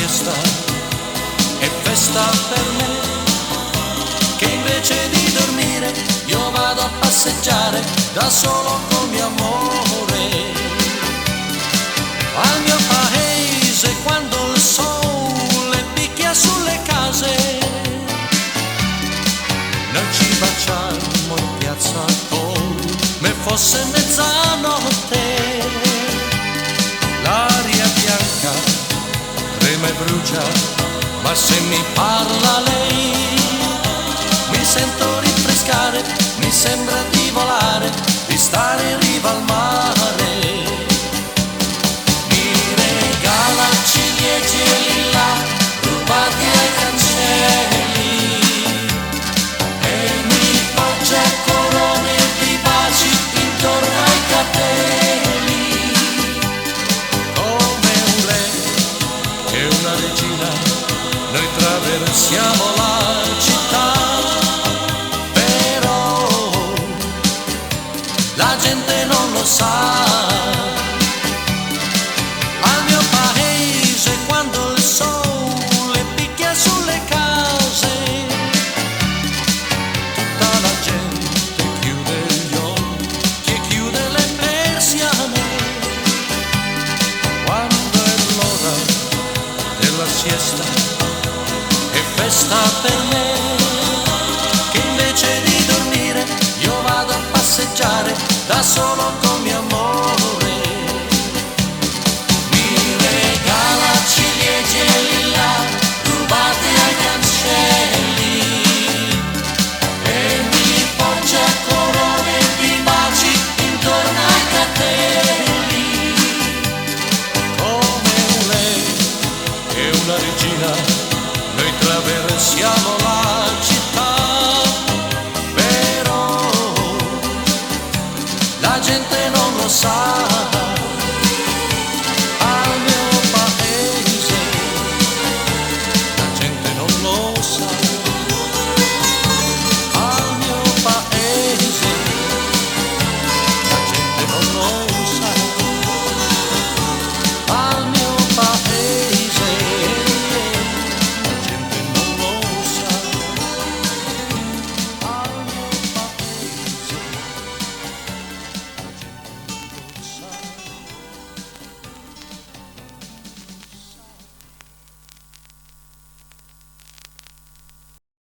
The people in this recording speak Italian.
siesta è festa per me, che invece di dormire io vado a passeggiare da solo con mio amore. Al mio paese quando il sole picchia sulle case, noi ci baciamo in piazza come fosse mezzanotte. L'aria bianca trema e brucia, ma se mi parla lei mi sento rinfrescare, mi sembra di volare, di stare in riva al mare. Mi regala ciliegie e lilla rubati ai cancelli e mi poggia corone di baci intorno ai capelli. Come un re e una regina noi traversiamo la città, però la gente non lo sa. Al mio paese quando il sole picchia sulle case, tutta la gente chiude gli occhi e chiude le persiane. Quando è l'ora della siesta è festa per me, che invece di dormire io vado a passeggiare da solo con mio amore. Mi regala ciliegie e lilla rubati ai cancelli e mi poggia corone di baci intorno ai capelli. Come un re e una regina noi traversiamo la città, però la gente non lo sa.